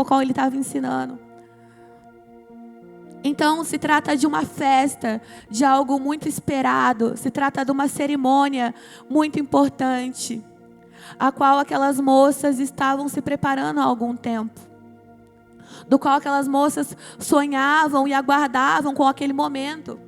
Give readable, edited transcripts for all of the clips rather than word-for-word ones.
ao qual ele estava ensinando. Então se trata de uma festa, de algo muito esperado, se trata de uma cerimônia muito importante, a qual aquelas moças estavam se preparando há algum tempo, do qual aquelas moças sonhavam e aguardavam com aquele momento,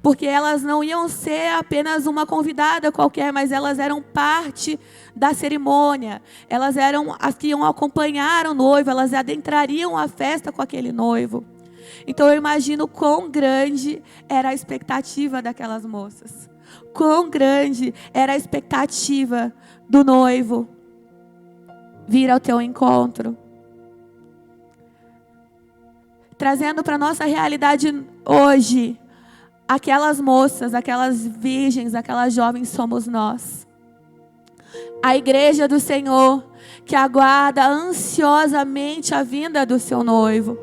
porque elas não iam ser apenas uma convidada qualquer, mas elas eram parte da cerimônia, elas eram as que iam acompanhar o noivo, elas adentrariam a festa com aquele noivo. Então eu imagino quão grande era a expectativa daquelas moças, quão grande era a expectativa do noivo vir ao teu encontro. Trazendo para a nossa realidade hoje, aquelas moças, aquelas virgens, aquelas jovens somos nós. A igreja do Senhor que aguarda ansiosamente a vinda do seu noivo.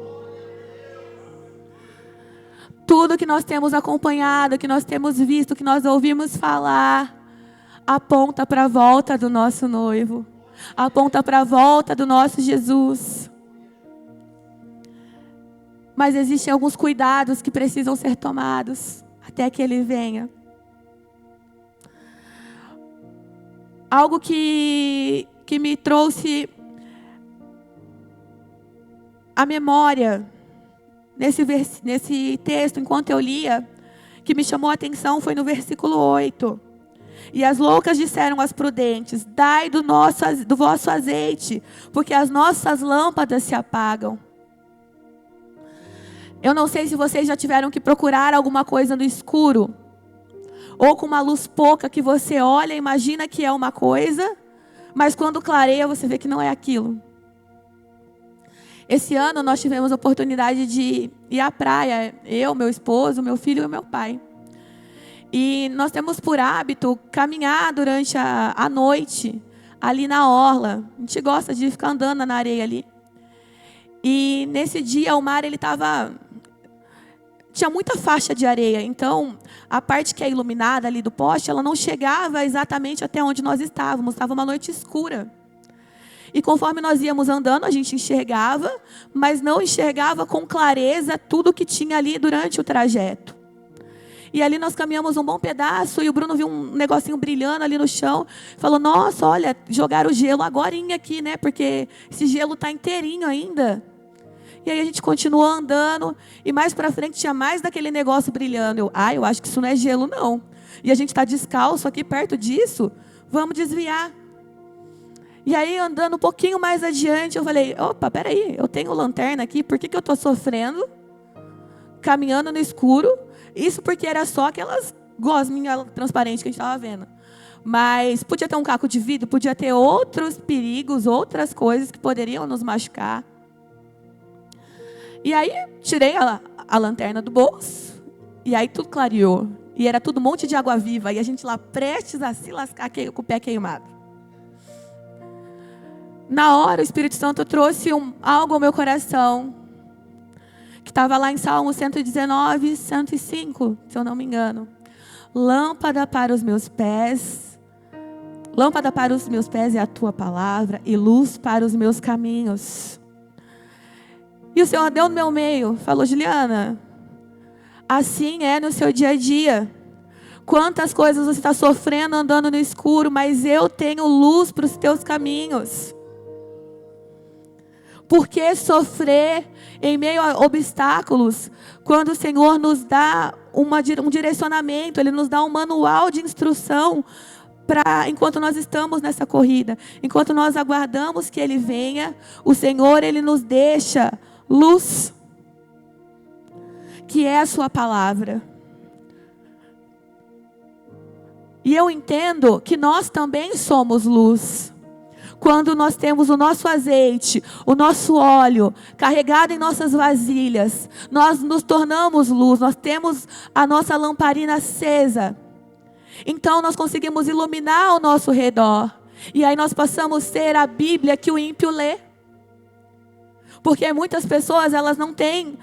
Tudo que nós temos acompanhado, que nós temos visto, que nós ouvimos falar, aponta para a volta do nosso noivo. Aponta para a volta do nosso Jesus. Mas existem alguns cuidados que precisam ser tomados até que ele venha. Algo que me trouxe a memória nesse texto, enquanto eu lia, que me chamou a atenção, foi no versículo 8. E as loucas disseram às prudentes: dai do vosso azeite, porque as nossas lâmpadas se apagam. Eu não sei se vocês já tiveram que procurar alguma coisa no escuro, ou com uma luz pouca que você olha e imagina que é uma coisa, mas quando clareia você vê que não é aquilo. Esse ano nós tivemos a oportunidade de ir à praia, eu, meu esposo, meu filho e meu pai. E nós temos por hábito caminhar durante a noite, ali na orla. A gente gosta de ficar andando na areia ali. E nesse dia o mar tinha muita faixa de areia, então a parte que é iluminada ali do poste, ela não chegava exatamente até onde nós estávamos, estava uma noite escura. E conforme nós íamos andando, a gente enxergava, mas não enxergava com clareza tudo que tinha ali durante o trajeto. E ali nós caminhamos um bom pedaço e o Bruno viu um negocinho brilhando ali no chão. Falou: nossa, olha, jogaram o gelo agorinha aqui, né? Porque esse gelo está inteirinho ainda. E aí a gente continuou andando e mais para frente tinha mais daquele negócio brilhando. Eu acho que isso não é gelo não. E a gente está descalço aqui perto disso, vamos desviar. E aí andando um pouquinho mais adiante, eu falei: opa, peraí, eu tenho lanterna aqui, por que eu estou sofrendo? Caminhando no escuro. Isso porque era só aquelas gosminhas transparentes que a gente estava vendo. Mas podia ter um caco de vidro, podia ter outros perigos, outras coisas que poderiam nos machucar. E aí tirei a lanterna do bolso, e aí tudo clareou. E era tudo um monte de água viva, e a gente lá prestes a se lascar com o pé queimado. Na hora o Espírito Santo trouxe algo ao meu coração, que estava lá em Salmo 119, 105, se eu não me engano. Lâmpada para os meus pés é a tua palavra, e luz para os meus caminhos. E o Senhor deu no meu meio, falou: Juliana, assim é no seu dia a dia. Quantas coisas você está sofrendo andando no escuro, mas eu tenho luz para os teus caminhos. Por que sofrer em meio a obstáculos, quando o Senhor nos dá um direcionamento, Ele nos dá um manual de instrução, enquanto nós estamos nessa corrida, enquanto nós aguardamos que Ele venha, o Senhor, Ele nos deixa luz, que é a sua palavra. E eu entendo que nós também somos luz. Quando nós temos o nosso azeite, o nosso óleo carregado em nossas vasilhas, nós nos tornamos luz, nós temos a nossa lamparina acesa. Então nós conseguimos iluminar ao nosso redor. E aí nós passamos a ser a Bíblia que o ímpio lê. Porque muitas pessoas, elas não têm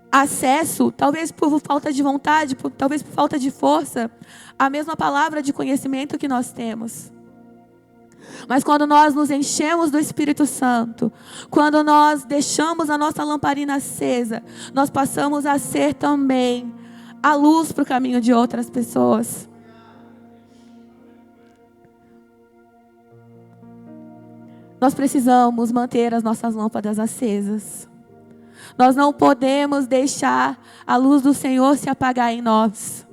acesso, talvez por falta de vontade, talvez por falta de força, à mesma palavra de conhecimento que nós temos. Mas quando nós nos enchemos do Espírito Santo, quando nós deixamos a nossa lamparina acesa, nós passamos a ser também a luz para o caminho de outras pessoas. Nós precisamos manter as nossas lâmpadas acesas. Nós não podemos deixar a luz do Senhor se apagar em nós.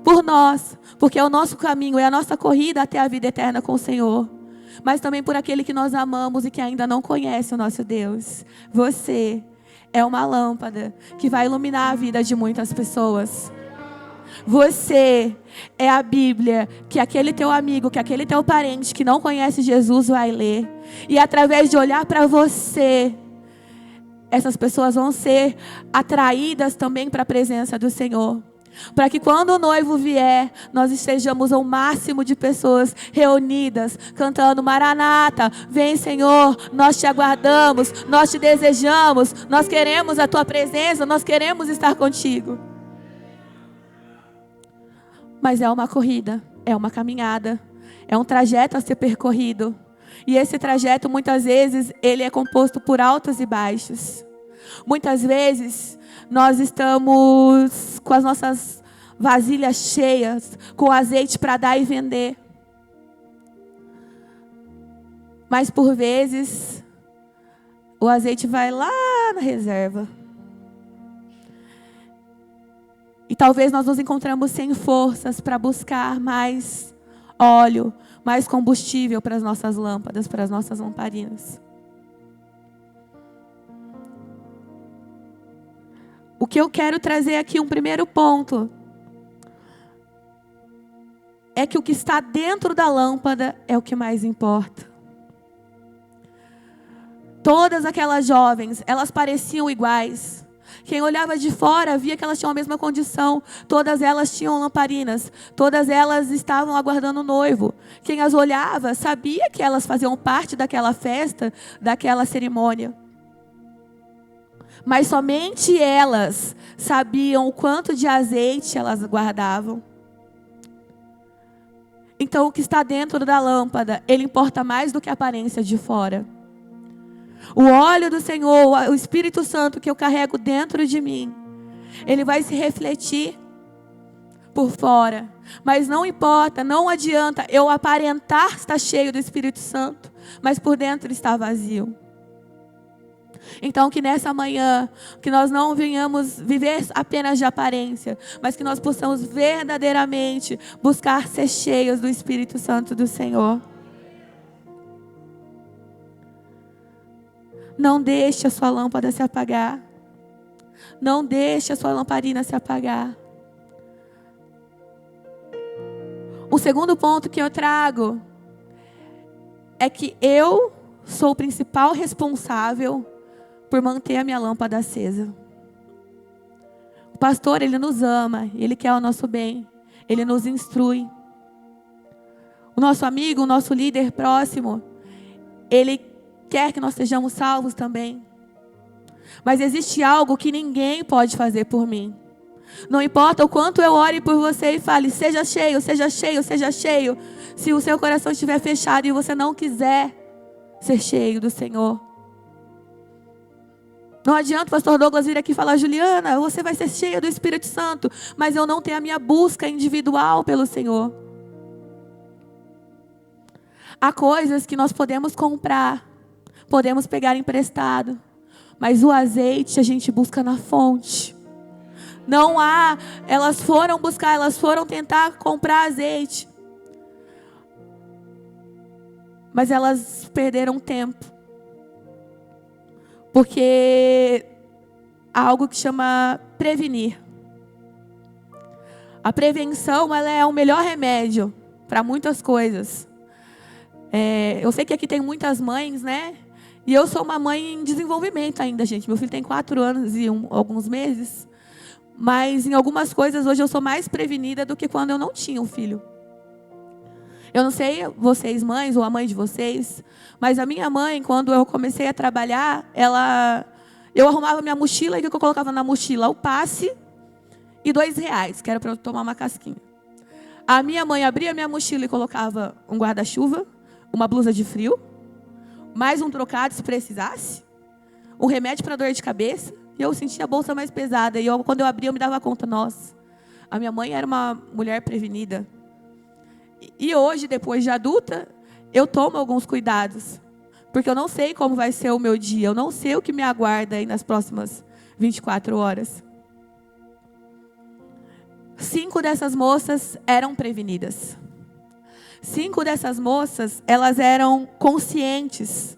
Por nós, porque é o nosso caminho, é a nossa corrida até a vida eterna com o Senhor. Mas também por aquele que nós amamos e que ainda não conhece o nosso Deus. Você é uma lâmpada que vai iluminar a vida de muitas pessoas. Você é a Bíblia que aquele teu amigo, que aquele teu parente que não conhece Jesus vai ler. E através de olhar para você, essas pessoas vão ser atraídas também para a presença do Senhor. Para que quando o noivo vier, nós estejamos ao máximo de pessoas reunidas, cantando Maranata, vem Senhor, nós te aguardamos, nós te desejamos, nós queremos a tua presença, nós queremos estar contigo. Mas é uma corrida, é uma caminhada, é um trajeto a ser percorrido. E esse trajeto muitas vezes ele é composto por altos e baixos. Muitas vezes nós estamos com as nossas vasilhas cheias, com azeite para dar e vender. Mas por vezes o azeite vai lá na reserva. E talvez nós nos encontramos sem forças para buscar mais óleo, mais combustível para as nossas lâmpadas, para as nossas lamparinas. O que eu quero trazer aqui, um primeiro ponto, é que o que está dentro da lâmpada é o que mais importa. Todas aquelas jovens, elas pareciam iguais. Quem olhava de fora via que elas tinham a mesma condição. Todas elas tinham lamparinas. Todas elas estavam aguardando o noivo. Quem as olhava sabia que elas faziam parte daquela festa, daquela cerimônia. Mas somente elas sabiam o quanto de azeite elas guardavam. Então o que está dentro da lâmpada, ele importa mais do que a aparência de fora. O óleo do Senhor, o Espírito Santo que eu carrego dentro de mim, ele vai se refletir por fora. Mas não importa, não adianta eu aparentar estar cheio do Espírito Santo, mas por dentro está vazio. Então que nessa manhã, que nós não venhamos viver apenas de aparência, mas que nós possamos verdadeiramente buscar ser cheios do Espírito Santo do Senhor. Não deixe a sua lâmpada se apagar. Não deixe a sua lamparina se apagar. O segundo ponto que eu trago é que eu sou o principal responsável por manter a minha lâmpada acesa. O pastor, ele nos ama, ele quer o nosso bem, ele nos instrui. O nosso amigo, o nosso líder próximo, ele quer que nós sejamos salvos também. Mas existe algo que ninguém pode fazer por mim. Não importa o quanto eu ore por você e fale, seja cheio, seja cheio, seja cheio. Se o seu coração estiver fechado e você não quiser ser cheio do Senhor. Não adianta o pastor Douglas vir aqui e falar, Juliana, você vai ser cheia do Espírito Santo, mas eu não tenho a minha busca individual pelo Senhor. Há coisas que nós podemos comprar, podemos pegar emprestado, mas o azeite a gente busca na fonte. Não há, elas foram tentar comprar azeite, mas elas perderam tempo. Porque há algo que chama prevenir. A prevenção, ela é o melhor remédio para muitas coisas. Eu sei que aqui tem muitas mães, né? E eu sou uma mãe em desenvolvimento ainda, gente. Meu filho tem 4 anos e alguns meses. Mas em algumas coisas hoje eu sou mais prevenida do que quando eu não tinha um filho. Eu não sei vocês mães ou a mãe de vocês, mas a minha mãe, quando eu comecei a trabalhar, eu arrumava minha mochila e o que eu colocava na mochila? O passe e R$2, que era para eu tomar uma casquinha. A minha mãe abria minha mochila e colocava um guarda-chuva, uma blusa de frio, mais um trocado se precisasse, um remédio para dor de cabeça. E eu sentia a bolsa mais pesada. E quando eu abria, eu me dava conta, nossa, a minha mãe era uma mulher prevenida. E hoje, depois de adulta, eu tomo alguns cuidados. Porque eu não sei como vai ser o meu dia. Eu não sei o que me aguarda aí nas próximas 24 horas. 5 dessas moças eram prevenidas. 5 dessas moças, elas eram conscientes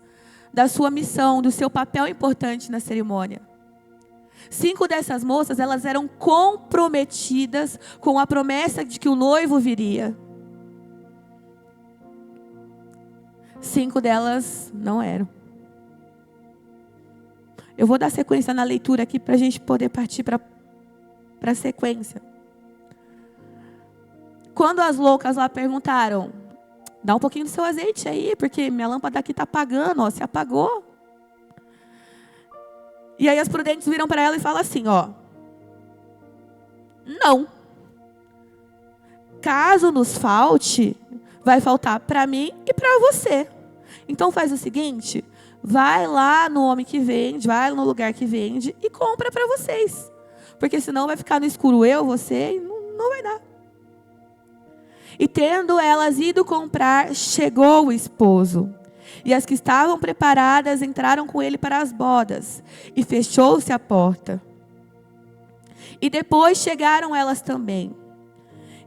da sua missão, do seu papel importante na cerimônia. 5 dessas moças, elas eram comprometidas com a promessa de que o noivo viria. 5 delas não eram. Eu vou dar sequência na leitura aqui para a gente poder partir para a sequência. Quando as loucas lá perguntaram, dá um pouquinho do seu azeite aí, porque minha lâmpada aqui está apagando, ó, se apagou. E aí as prudentes viram para ela e falam assim, ó, não. Caso nos falte, vai faltar para mim e para você. Então faz o seguinte, vai lá no homem que vende, vai no lugar que vende e compra para vocês. Porque senão vai ficar no escuro eu, você, e não vai dar. E tendo elas ido comprar, chegou o esposo. E as que estavam preparadas entraram com ele para as bodas. E fechou-se a porta. E depois chegaram elas também.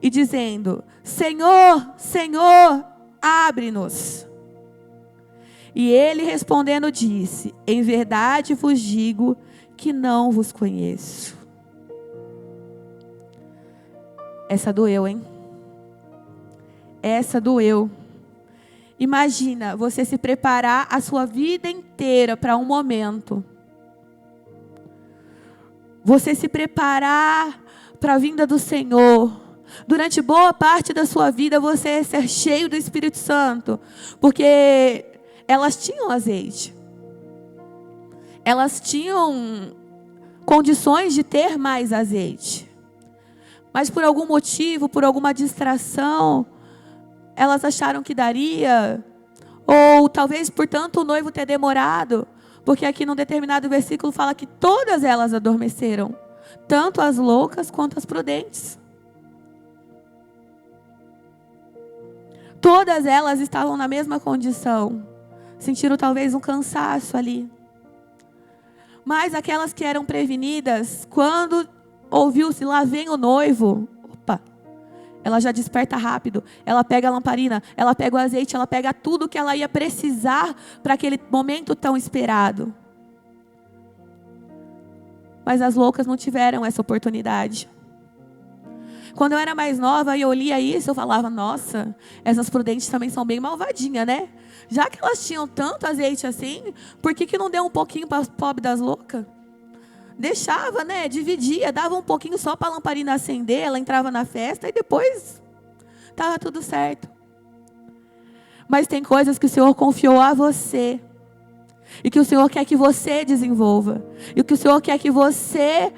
E dizendo, Senhor, Senhor, abre-nos. E ele respondendo disse, em verdade vos digo que não vos conheço. Essa doeu, hein? Essa doeu. Imagina você se preparar a sua vida inteira para um momento. Você se preparar para a vinda do Senhor. Durante boa parte da sua vida você ser cheio do Espírito Santo. Porque elas tinham azeite. Elas tinham condições de ter mais azeite. Mas por algum motivo, por alguma distração, elas acharam que daria, ou talvez por tanto o noivo ter demorado, porque aqui num determinado versículo fala que todas elas adormeceram, tanto as loucas quanto as prudentes. Todas elas estavam na mesma condição, sentiram talvez um cansaço ali. Mas aquelas que eram prevenidas, quando ouviu-se lá vem o noivo, ela já desperta rápido, ela pega a lamparina, ela pega o azeite, ela pega tudo que ela ia precisar para aquele momento tão esperado. Mas as loucas não tiveram essa oportunidade. Quando eu era mais nova e eu lia isso, eu falava, nossa, essas prudentes também são bem malvadinhas, né? Já que elas tinham tanto azeite assim, por que não deu um pouquinho para as pobres das loucas? Deixava, né? Dividia, dava um pouquinho só para a lamparina acender, ela entrava na festa e depois estava tudo certo. Mas tem coisas que o Senhor confiou a você. E que o Senhor quer que você desenvolva. E que o Senhor quer que você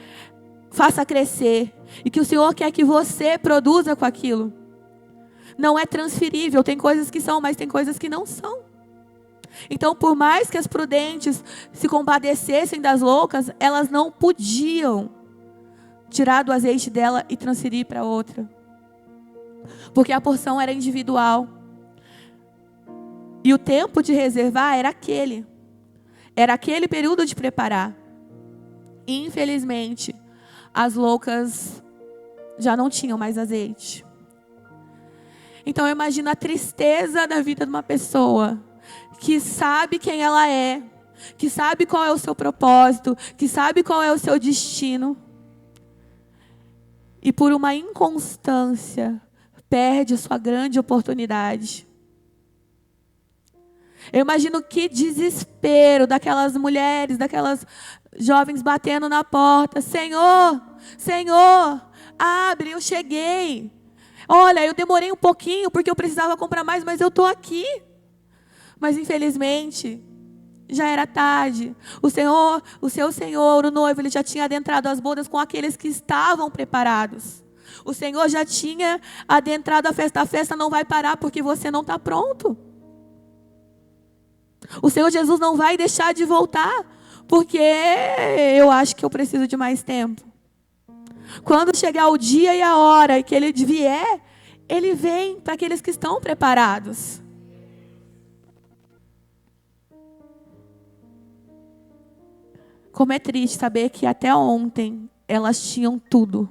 faça crescer. E que o Senhor quer que você produza com aquilo. Não é transferível. Tem coisas que são, mas tem coisas que não são. Então, por mais que as prudentes se compadecessem das loucas, elas não podiam tirar do azeite dela e transferir para outra. Porque a porção era individual. E o tempo de reservar era aquele. Era aquele período de preparar. E, infelizmente, as loucas já não tinham mais azeite. Então, eu imagino a tristeza da vida de uma pessoa que sabe quem ela é, que sabe qual é o seu propósito, que sabe qual é o seu destino. E por uma inconstância, perde a sua grande oportunidade. Eu imagino que desespero daquelas mulheres, daquelas jovens batendo na porta. Senhor, Senhor, abre, eu cheguei. Olha, eu demorei um pouquinho porque eu precisava comprar mais, mas eu estou aqui. Mas infelizmente, já era tarde. O seu Senhor, o noivo, ele já tinha adentrado as bodas com aqueles que estavam preparados. O Senhor já tinha adentrado a festa. A festa não vai parar porque você não está pronto. O Senhor Jesus não vai deixar de voltar, porque eu acho que eu preciso de mais tempo. Quando chegar o dia e a hora que Ele vier, Ele vem para aqueles que estão preparados. Como é triste saber que até ontem elas tinham tudo.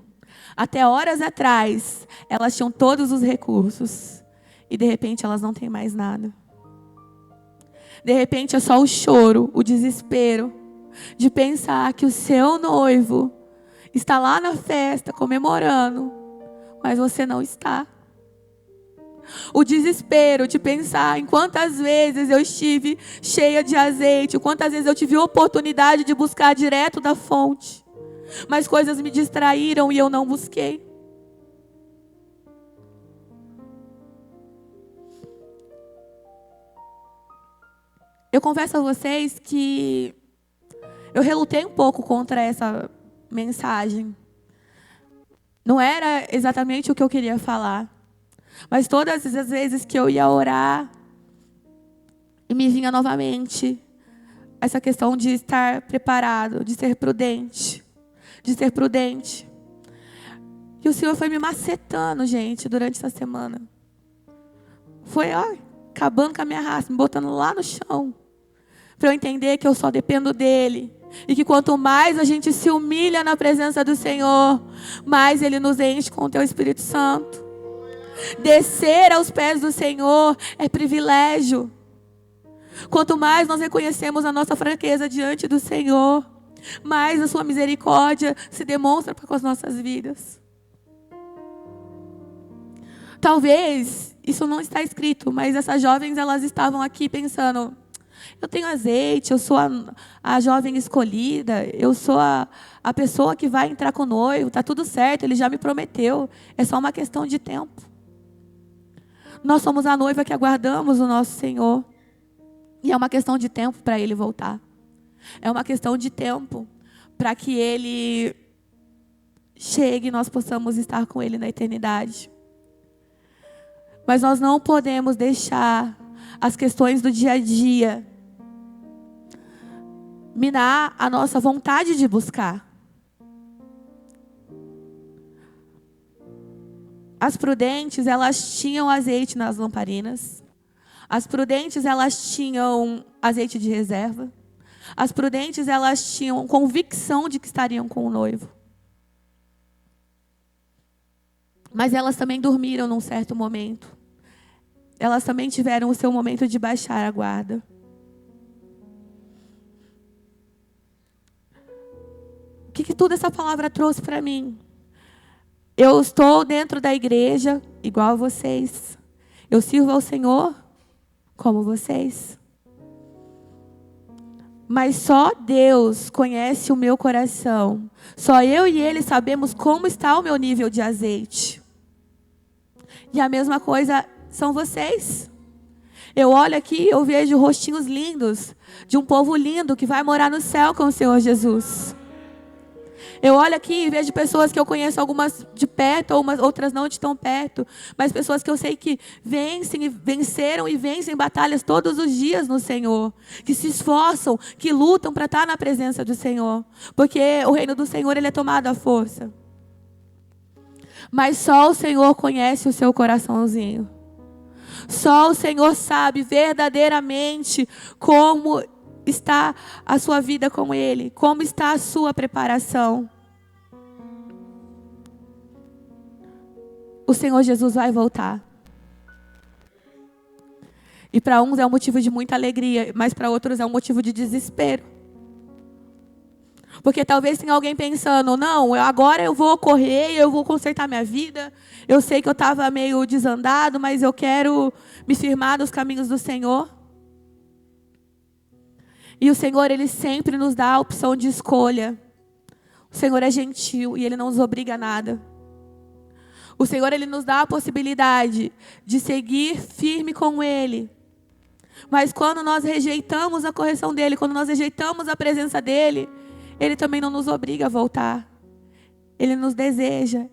Até horas atrás, elas tinham todos os recursos. E de repente elas não têm mais nada. De repente é só o choro, o desespero de pensar que o seu noivo está lá na festa comemorando, mas você não está. O desespero de pensar em quantas vezes eu estive cheia de azeite, quantas vezes eu tive oportunidade de buscar direto da fonte, mas coisas me distraíram e eu não busquei. Eu confesso a vocês que eu relutei um pouco contra essa mensagem. Não era exatamente o que eu queria falar. Mas todas as vezes que eu ia orar, e me vinha novamente essa questão de estar preparado, de ser prudente. De ser prudente. E o Senhor foi me macetando, gente, durante essa semana. Foi, acabando com a minha raça, me botando lá no chão. Para eu entender que eu só dependo dEle. E que quanto mais a gente se humilha na presença do Senhor, mais Ele nos enche com o Teu Espírito Santo. Descer aos pés do Senhor é privilégio. Quanto mais nós reconhecemos a nossa fraqueza diante do Senhor, mais a sua misericórdia se demonstra com as nossas vidas. Talvez isso não está escrito, mas essas jovens, elas estavam aqui pensando: eu tenho azeite, eu sou a jovem escolhida, eu sou a pessoa que vai entrar com o noivo, está tudo certo, ele já me prometeu, é só uma questão de tempo. Nós somos a noiva que aguardamos o nosso Senhor. E é uma questão de tempo para Ele voltar. É uma questão de tempo para que Ele chegue e nós possamos estar com Ele na eternidade. Mas nós não podemos deixar as questões do dia a dia minar a nossa vontade de buscar. As prudentes, elas tinham azeite nas lamparinas. As prudentes, elas tinham azeite de reserva. As prudentes, elas tinham convicção de que estariam com o noivo. Mas elas também dormiram num certo momento. Elas também tiveram o seu momento de baixar a guarda. O que toda essa palavra trouxe para mim? Eu estou dentro da igreja, igual a vocês. Eu sirvo ao Senhor como vocês. Mas só Deus conhece o meu coração. Só eu e Ele sabemos como está o meu nível de azeite. E a mesma coisa são vocês. Eu olho aqui, eu vejo rostinhos lindos, de um povo lindo que vai morar no céu com o Senhor Jesus. Eu olho aqui e vejo pessoas que eu conheço, algumas de perto, outras não de tão perto, mas pessoas que eu sei que venceram e vencem batalhas todos os dias no Senhor, que se esforçam, que lutam para estar na presença do Senhor, porque o reino do Senhor, ele é tomado à força. Mas só o Senhor conhece o seu coraçãozinho. Só o Senhor sabe verdadeiramente como está a sua vida com Ele, como está a sua preparação. O Senhor Jesus vai voltar. E para uns é um motivo de muita alegria, mas para outros é um motivo de desespero. Porque talvez tenha alguém pensando: não, agora eu vou correr, eu vou consertar minha vida. Eu sei que eu estava meio desandado, mas eu quero me firmar nos caminhos do Senhor. E o Senhor, Ele sempre nos dá a opção de escolha. O Senhor é gentil e Ele não nos obriga a nada. O Senhor, Ele nos dá a possibilidade de seguir firme com Ele. Mas quando nós rejeitamos a correção dEle, quando nós rejeitamos a presença dEle, Ele também não nos obriga a voltar. Ele nos deseja.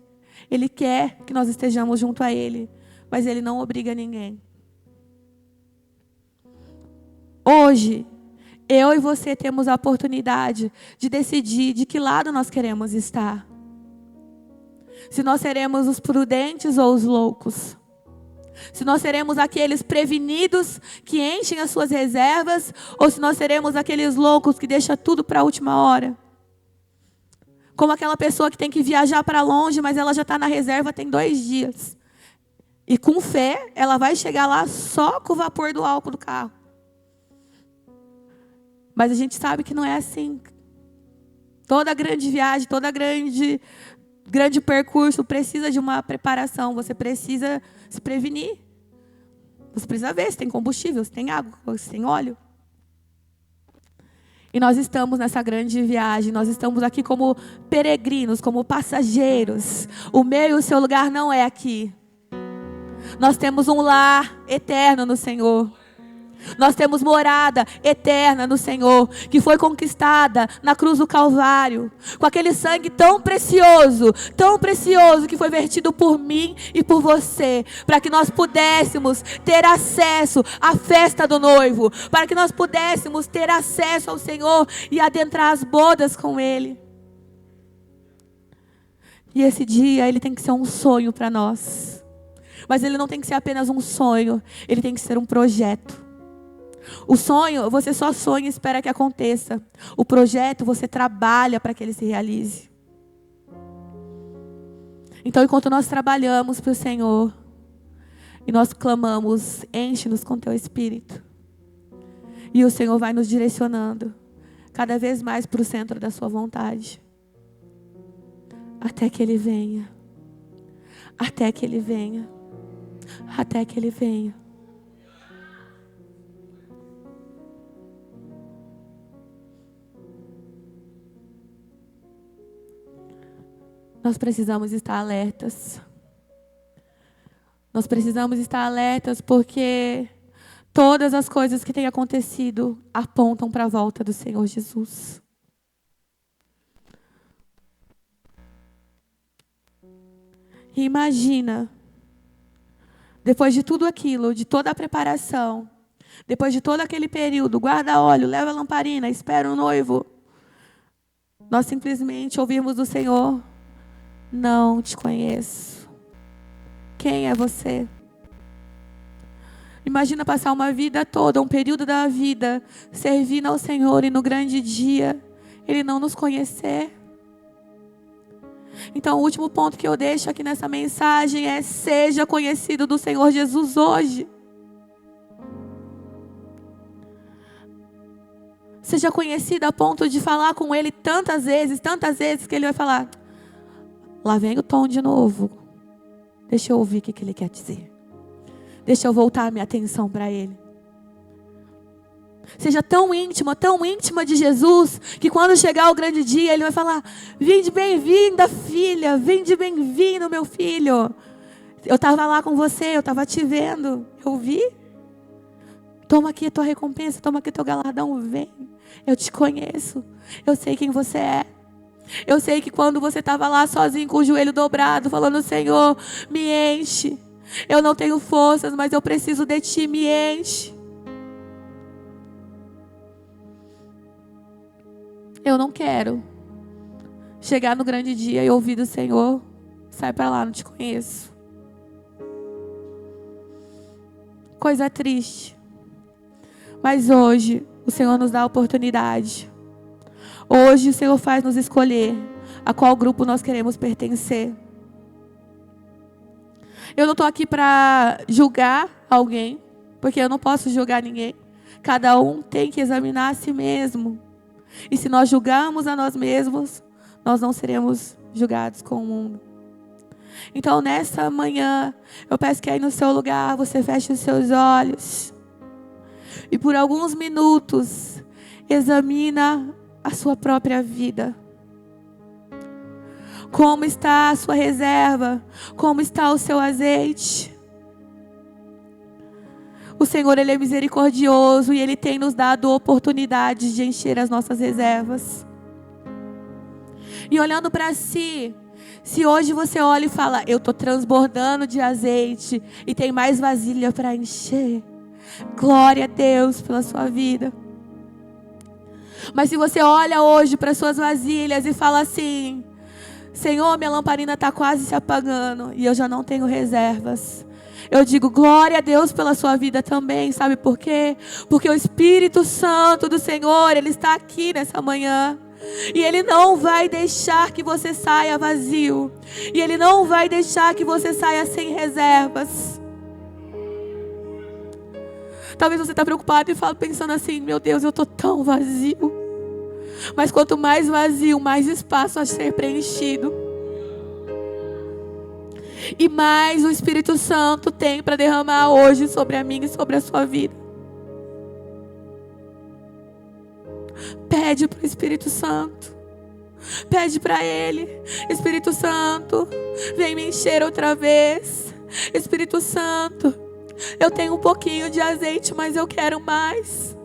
Ele quer que nós estejamos junto a Ele. Mas Ele não obriga ninguém. Hoje, eu e você temos a oportunidade de decidir de que lado nós queremos estar. Se nós seremos os prudentes ou os loucos. Se nós seremos aqueles prevenidos que enchem as suas reservas, ou se nós seremos aqueles loucos que deixam tudo para a última hora. Como aquela pessoa que tem que viajar para longe, mas ela já está na reserva tem 2 dias. E com fé, ela vai chegar lá só com o vapor do álcool do carro. Mas a gente sabe que não é assim. Toda grande viagem, toda grande percurso precisa de uma preparação. Você precisa se prevenir. Você precisa ver se tem combustível, se tem água, se tem óleo. E nós estamos nessa grande viagem. Nós estamos aqui como peregrinos, como passageiros. O meu e o seu lugar não é aqui. Nós temos um lar eterno no Senhor. Nós temos morada eterna no Senhor, que foi conquistada na cruz do Calvário, com aquele sangue tão precioso que foi vertido por mim e por você, para que nós pudéssemos ter acesso à festa do noivo, para que nós pudéssemos ter acesso ao Senhor e adentrar as bodas com Ele. E esse dia, ele tem que ser um sonho para nós, mas ele não tem que ser apenas um sonho, ele tem que ser um projeto. O sonho, você só sonha e espera que aconteça. O projeto, você trabalha para que ele se realize. Então, enquanto nós trabalhamos para o Senhor, e nós clamamos, enche-nos com teu Espírito. E o Senhor vai nos direcionando, cada vez mais para o centro da sua vontade. Até que Ele venha. Até que Ele venha. Até que Ele venha. Nós precisamos estar alertas. Nós precisamos estar alertas porque todas as coisas que têm acontecido apontam para a volta do Senhor Jesus. E imagina, depois de tudo aquilo, de toda a preparação, depois de todo aquele período, guarda óleo, leva a lamparina, espera o noivo, nós simplesmente ouvirmos do Senhor: não te conheço. Quem é você? Imagina passar uma vida toda, um período da vida, servindo ao Senhor e no grande dia, Ele não nos conhecer. Então, o último ponto que eu deixo aqui nessa mensagem é: seja conhecido do Senhor Jesus hoje. Seja conhecido a ponto de falar com Ele tantas vezes que Ele vai falar: lá vem o Tom de novo. Deixa eu ouvir o que Ele quer dizer. Deixa eu voltar a minha atenção para Ele. Seja tão íntima de Jesus, que quando chegar o grande dia, Ele vai falar: vinde bem-vinda, filha. Vinde bem-vindo, meu filho. Eu estava lá com você, eu estava te vendo. Eu vi. Toma aqui a tua recompensa, toma aqui teu galardão, vem. Eu te conheço. Eu sei quem você é. Eu sei que quando você estava lá sozinho com o joelho dobrado, falando: Senhor, me enche. Eu não tenho forças, mas eu preciso de Ti, me enche. Eu não quero chegar no grande dia e ouvir do Senhor: sai para lá, não te conheço. Coisa triste. Mas hoje o Senhor nos dá a oportunidade. Hoje o Senhor faz nos escolher a qual grupo nós queremos pertencer. Eu não estou aqui para julgar alguém, porque eu não posso julgar ninguém. Cada um tem que examinar a si mesmo. E se nós julgarmos a nós mesmos, nós não seremos julgados com o mundo. Então, nessa manhã, eu peço que aí no seu lugar você feche os seus olhos. E por alguns minutos, examina a sua própria vida. Como está a sua reserva? Como está o seu azeite? O Senhor, Ele é misericordioso e Ele tem nos dado oportunidades de encher as nossas reservas. E olhando para si, se hoje você olha e fala: eu estou transbordando de azeite e tem mais vasilha para encher, Glória a Deus pela sua vida. Mas se você olha hoje para suas vasilhas e fala assim: Senhor, minha lamparina está quase se apagando e eu já não tenho reservas. Eu digo glória a Deus pela sua vida também. Sabe por quê? Porque o Espírito Santo do Senhor, Ele está aqui nessa manhã. E Ele não vai deixar que você saia vazio. E Ele não vai deixar que você saia sem reservas. Talvez você está preocupado e pensando assim: meu Deus, eu estou tão vazio. Mas quanto mais vazio, mais espaço a ser preenchido. E mais o Espírito Santo tem para derramar hoje sobre a minha e sobre a sua vida. Pede para o Espírito Santo. Pede para Ele: Espírito Santo, vem me encher outra vez. Espírito Santo, eu tenho um pouquinho de azeite, mas eu quero mais.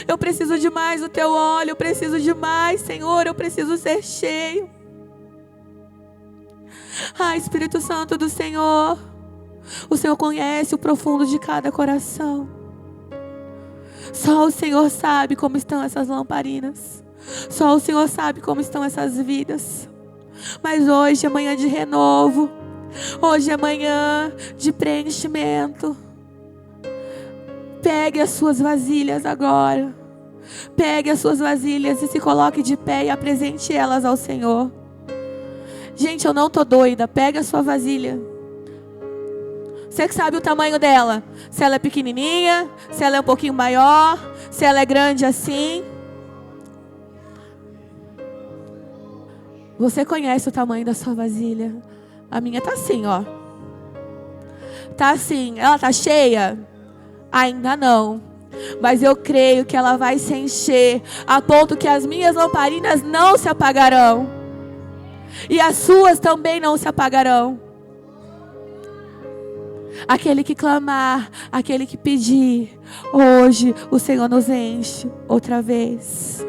Eu preciso de mais do teu óleo. Eu preciso de mais, Senhor. Eu preciso ser cheio. Espírito Santo do Senhor, o Senhor conhece o profundo de cada coração. Só o Senhor sabe como estão essas lamparinas. Só o Senhor sabe como estão essas vidas. Mas hoje é manhã de renovo. Hoje é manhã de preenchimento. Pegue as suas vasilhas agora. Pegue as suas vasilhas e se coloque de pé e apresente elas ao Senhor. Gente, eu não tô doida. Pega a sua vasilha. Você que sabe o tamanho dela. Se ela é pequenininha, se ela é um pouquinho maior, se ela é grande assim. Você conhece o tamanho da sua vasilha. A minha tá assim, ó. Tá assim. Ela tá cheia? Ainda não. Mas eu creio que ela vai se encher a ponto que as minhas lamparinas não se apagarão. E as suas também não se apagarão. Aquele que clamar, aquele que pedir, hoje o Senhor nos enche outra vez.